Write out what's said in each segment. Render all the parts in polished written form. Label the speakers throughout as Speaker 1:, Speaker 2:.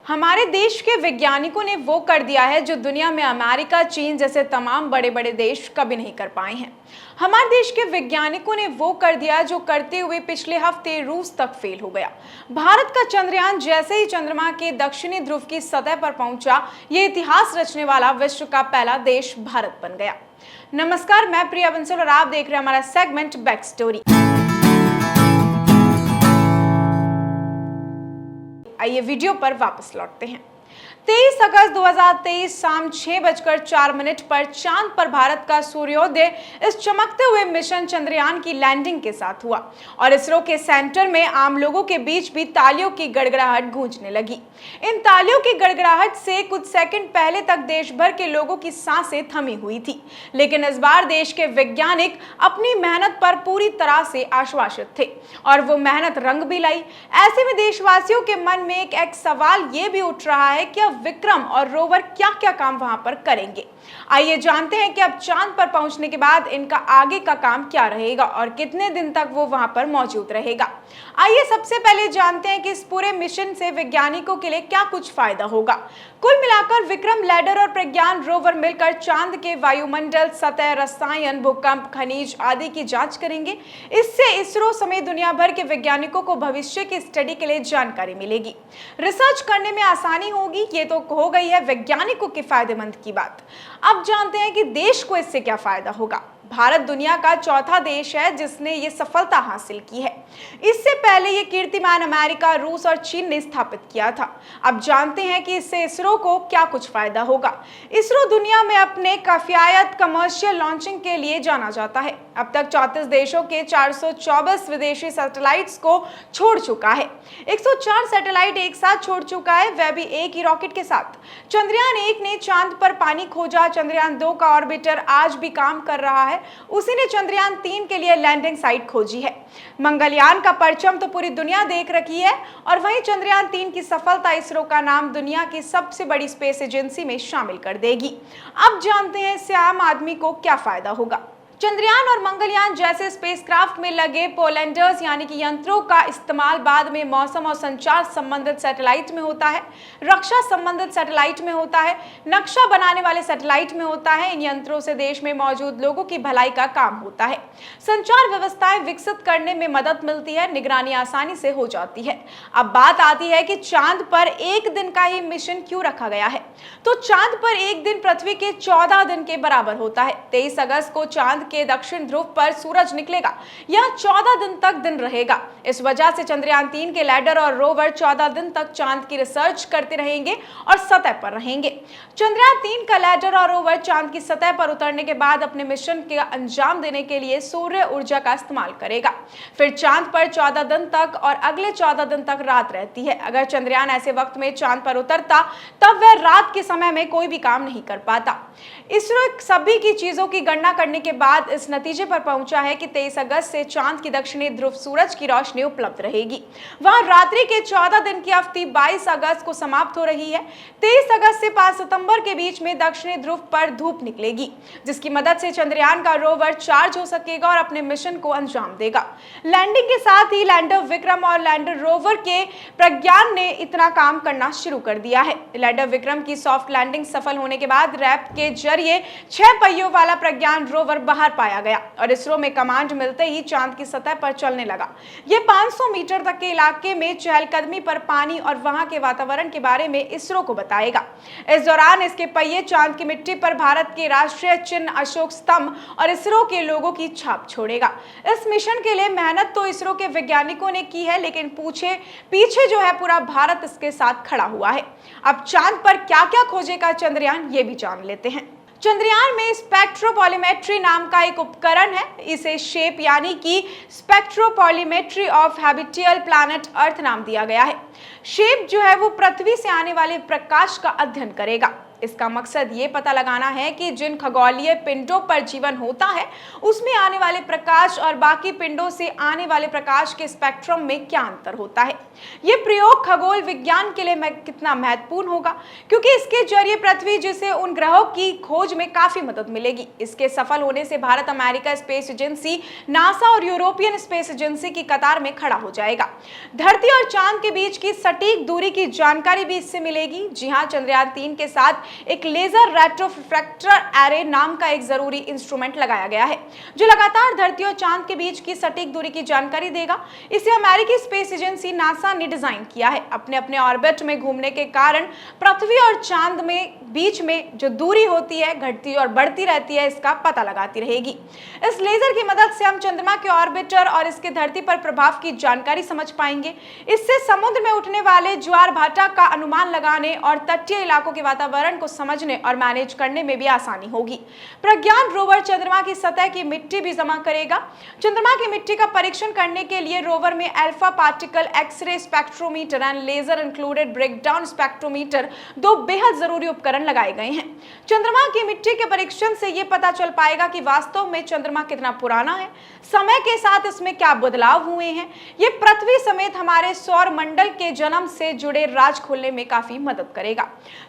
Speaker 1: हमारे देश के वैज्ञानिकों ने वो कर दिया है जो दुनिया में अमेरिका, चीन जैसे तमाम बड़े बड़े देश कभी नहीं कर पाए हैं। हमारे देश के वैज्ञानिकों ने वो कर दिया जो करते हुए पिछले हफ्ते रूस तक फेल हो गया। भारत का चंद्रयान जैसे ही चंद्रमा के दक्षिणी ध्रुव की सतह पर पहुंचा, ये इतिहास रचने वाला विश्व का पहला देश भारत बन गया। नमस्कार, मैं प्रिया बंसल और आप देख रहे हैं हमारा सेगमेंट बैक स्टोरी। आइए वीडियो पर वापस लौटते हैं। 23 अगस्त 2023 शाम 6:04 पर चांद पर भारत का सूर्योदय इस चमकते हुए मिशन चंद्रयान की लैंडिंग के साथ हुआ और इसरो के सेंटर में आम लोगों के बीच भी तालियों की गड़गड़ाहट गूंजने लगी। इन तालियों की गड़गड़ाहट से कुछ सेकंड पहले तक देश भर के लोगों की सांसें थमी हुई थी, लेकिन इस बार देश के वैज्ञानिक अपनी मेहनत पर पूरी तरह से आश्वासित थे और वो मेहनत रंग भी लाई। ऐसे में देशवासियों के मन में एक सवाल ये भी उठ रहा है कि विक्रम और रोवर क्या क्या काम वहां पर करेंगे। आइए जानते हैं कि अब चांद पर पहुंचने के बाद इनका आगे का काम क्या रहेगा और कितने दिन तक वो वहां पर मौजूद रहेगा। आइए सबसे पहले जानते हैं कि इस पूरे मिशन से वैज्ञानिकों के लिए क्या कुछ फायदा होगा। कुल मिलाकर विक्रम लैंडर और प्रज्ञान रोवर मिलकर चांद के वायुमंडल, सतह, रसायन, भूकंप, खनिज आदि की जांच करेंगे। इससे इसरो समेत दुनिया भर के वैज्ञानिकों को भविष्य की स्टडी के लिए जानकारी मिलेगी, रिसर्च करने में आसानी होगी। ये तो हो गई है वैज्ञानिकों के फायदेमंद की बात। अब जानते हैं कि देश को इससे क्या फायदा होगा। भारत दुनिया का चौथा देश है जिसने ये सफलता हासिल की है। इससे पहले ये कीर्तिमान अमेरिका, रूस और चीन ने स्थापित किया था। अब जानते हैं कि इससे इसरो को क्या कुछ फायदा होगा। इसरो दुनिया में अपने काफियात कमर्शियल लॉन्चिंग के लिए जाना जाता है। अब तक 34 देशों के 424 विदेशी सैटेलाइट्स को छोड़ चुका है। 104 सैटेलाइट एक साथ छोड़ चुका है, वह भी एक ही रॉकेट के साथ। चंद्रयान 1 ने चांद पर पानी खोजा। चंद्रयान 2 का ऑर्बिटर आज भी काम कर रहा है। उसी ने चंद्रयान 3 के लिए लैंडिंग साइट खोजी है। मंगलयान का परचम तो पूरी दुनिया देख रखी है और वहीं चंद्रयान 3 की सफलता इसरो का नाम दुनिया की सबसे बड़ी स्पेस एजेंसी में शामिल कर देगी। अब जानते हैं इससे आम आदमी को क्या फायदा होगा। चंद्रयान और मंगलयान जैसे स्पेसक्राफ्ट में लगे पोलैंडर्स यानी कि यंत्रों का इस्तेमाल बाद में मौसम और संचार संबंधित सैटेलाइट में होता है, रक्षा संबंधित सैटेलाइट में होता है, नक्शा बनाने वाले सैटेलाइट में होता है। इन यंत्रों से देश में मौजूद लोगों की भलाई का काम होता है। संचार व्यवस्थाएं विकसित करने में मदद मिलती है, निगरानी आसानी से हो जाती है। अब बात आती है कि चांद पर एक दिन का ही मिशन क्यों रखा गया है। तो चांद पर एक दिन पृथ्वी के 14 दिन के बराबर होता है। 23 अगस्त को चांद के दक्षिण ध्रुव पर सूरज निकलेगा। यह 14 दिन तक दिन रहेगा। इस वजह से चंद्रयान 3 के लैंडर और रोवर 14 दिन तक चांद की रिसर्च करते रहेंगे और सतह पर रहेंगे। चंद्रयान 3 का लैंडर और रोवर चांद की सतह पर उतरने के बाद अपने मिशन के अंजाम देने के लिए सूर्य ऊर्जा का इस्तेमाल करेगा। फिर चांद पर 14 दिन तक और अगले 14 दिन तक रात रहती है। अगर चंद्रयान ऐसे वक्त में चांद पर उतरता तब वह रात के समय में कोई भी काम नहीं कर पाता। इसरो सभी की चीजों की गणना करने के बाद इस नतीजे पर पहुंचा है कि 23 अगस्त से चांद की दक्षिणी ध्रुव सूरज की रोशनी उपलब्ध रहेगी। वहां रात्रि के 14 दिन की अवधि 22 अगस्त को समाप्त हो रही है। 23 अगस्त से 5 सितंबर के बीच में दक्षिणी ध्रुव पर धूप निकलेगी, जिसकी मदद से चंद्रयान का रोवर चार्ज हो सकेगा और अपने मिशन को अंजाम देगा। लैंडिंग के साथ ही लैंडर विक्रम और लैंडर रोवर के प्रज्ञान ने इतना काम करना शुरू कर दिया है। लैंडर विक्रम की सॉफ्ट लैंडिंग सफल होने के बाद रैप के जरिए 6 पहियों वाला प्रज्ञान रोवर बाहर पाया गया और इसरो में कमांड मिलते ही चांद की सतह पर चलने लगा। ये 500 मीटर तक के इलाके में चहलकदमी पर पानी और वहां के वातावरण के बारे में इसरो को बताएगा। इस दौरान इसके पहिए चांद की मिट्टी पर भारत के राष्ट्रीय चिन्ह, अशोक स्तंभ और इसरो के लोगों की छाप छोड़ेगा। इस मिशन के लिए मेहनत तो इसरो के वैज्ञानिकों ने की है, लेकिन पीछे जो है पूरा भारत इसके साथ खड़ा हुआ है। अब चांद पर क्या क्या खोजेगा चंद्रयान, ये भी जान लेते हैं। चंद्रयान में स्पेक्ट्रोपॉलीमेट्री नाम का एक उपकरण है। इसे शेप यानी कि स्पेक्ट्रोपॉलीमेट्री ऑफ हैबिटेबल प्लैनेट अर्थ नाम दिया गया है। शेप जो है वो पृथ्वी से आने वाले प्रकाश का अध्ययन करेगा। इसका मकसद ये पता लगाना है कि जिन खगोलीय पिंडों पर जीवन होता है उसमें आने वाले प्रकाश और बाकी पिंडों से आने वाले प्रकाश के स्पेक्ट्रम में क्या अंतर होता है। ये प्रयोग खगोल विज्ञान के लिए कितना महत्वपूर्ण होगा, क्योंकि इसके जरिए पृथ्वी जैसे उन ग्रहों की खोज में काफी मदद मिलेगी। इसके सफल होने से Bharat America space agency, NASA और यूरोपियन स्पेस एजेंसी की कतार में खड़ा हो जाएगा। धरती और चांद के बीच की सटीक दूरी की जानकारी भी इससे मिलेगी। जी हां, चंद्रयान 3 के साथ एक लेजर रेट्रोफ्रैक्टर एरे नाम का एक जरूरी इंस्ट्रूमेंट लगाया गया है, जो लगातार धरती और चांद के बीच की सटीक दूरी की जानकारी देगा। इसे अमेरिकी स्पेस एजेंसी नासा ने डिजाइन किया है। अपने अपने ऑर्बिट में घूमने के कारण पृथ्वी और चांद में बीच में जो दूरी होती है घटती और बढ़ती रहती है, इसका पता लगाती रहेगी। इस लेजर की मदद से हम चंद्रमा के ऑर्बिटर और इसके धरती पर प्रभाव की जानकारी समझ पाएंगे। इससे समुद्र में उठने वाले ज्वार भाटा का अनुमान लगाने और तटीय इलाकों के वातावरण को समझने और मैनेज करने में भी आसानी होगी। प्रज्ञान रोवर चंद्रमा की सतह की मिट्टी भी जमा करेगा। चंद्रमा की मिट्टी का परीक्षण करने के लिए रोवर में alpha particle X-ray spectrometer and laser included breakdown spectrometer दो बेहद जरूरी उपकरण लगाए गए हैं। चंद्रमा की मिट्टी के परीक्षण से यह पता चल पाएगा कि वास्तव में चंद्रमा कितना पुराना है, समय के साथ इसमें क्या बदलाव हुए हैं। यह पृथ्वी समेत हमारे सौर मंडल के जन्म से जुड़े राज खोलने में काफी मदद करेगा।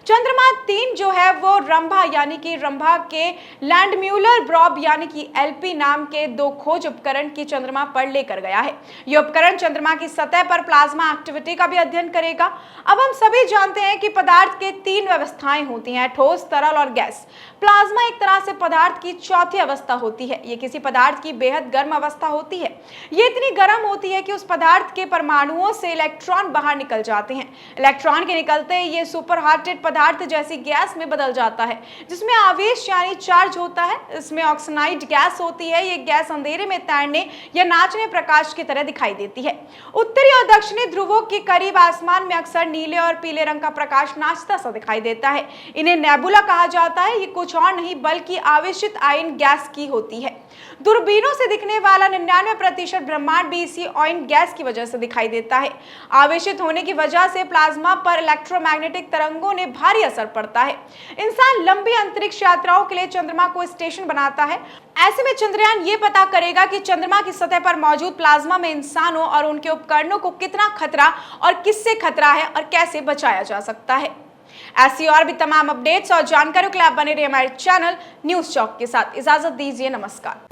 Speaker 1: चंद्रमा 3 जो है वो रंभा यानी कि रंभा के लैंडम्यूलर ब्रॉब यानी कि एलपी नाम के दो खोज उपकरण की चंद्रमा पर लेकर गया है। यह उपकरण चंद्रमा की सतह पर प्लाज्मा एक्टिविटी का भी अध्ययन करेगा। अब हम सभी जानते हैं कि पदार्थ के 3 व्यवस्थाएं होती हैं, ठोस, तरल और गैस। प्लाज्मा एक तरह से पदार्थ की चौथी अवस्था होती है। ये किसी पदार्थ की बेहद गर्म अवस्था होती है। ये इतनी गर्म होती है कि उस पदार्थ के परमाणुओं से इलेक्ट्रॉन बाहर निकल जाते हैं। इलेक्ट्रॉन के निकलते ही ये सुपर हार्टेड पदार्थ जैसी गैस में बदल जाता है, जिसमें आवेश यानी चार्ज होता है। इसमें ऑक्साइड गैस होती है। ये गैस अंधेरे में तैरने या नाचने प्रकाश की तरह दिखाई देती है। उत्तरी और दक्षिणी ध्रुवों के करीब आसमान में अक्सर नीले और पीले रंग का प्रकाश नाचता सा दिखाई देता है। इन्हें नेबुला कहा जाता है। ये कुछ और नहीं बल्कि आवेशित आयन गैस की होती है। दूरबीनों से दिखने वाला 99% ब्रह्मांड भी इसी आयन गैस की वजह से दिखाई देता है। आवेशित होने की वजह से प्लाज्मा पर इलेक्ट्रोमैग्नेटिक तरंगों ने भारी असर पड़ता है। इंसान लंबी अंतरिक्ष यात्राओं के लिए चंद्रमा को स्टेशन बनाता है। ऐसे में चंद्रयान ये पता करेगा कि चंद्रमा की सतह पर मौजूद प्लाज्मा में इंसानों और उनके उपकरणों को कितना खतरा और किससे खतरा है और कैसे बचाया जा सकता है। ऐसी और भी तमाम अपडेट्स और जानकारियों के लिए आप बने रहिए हमारे चैनल न्यूज चौक के साथ। इजाजत दीजिए, नमस्कार।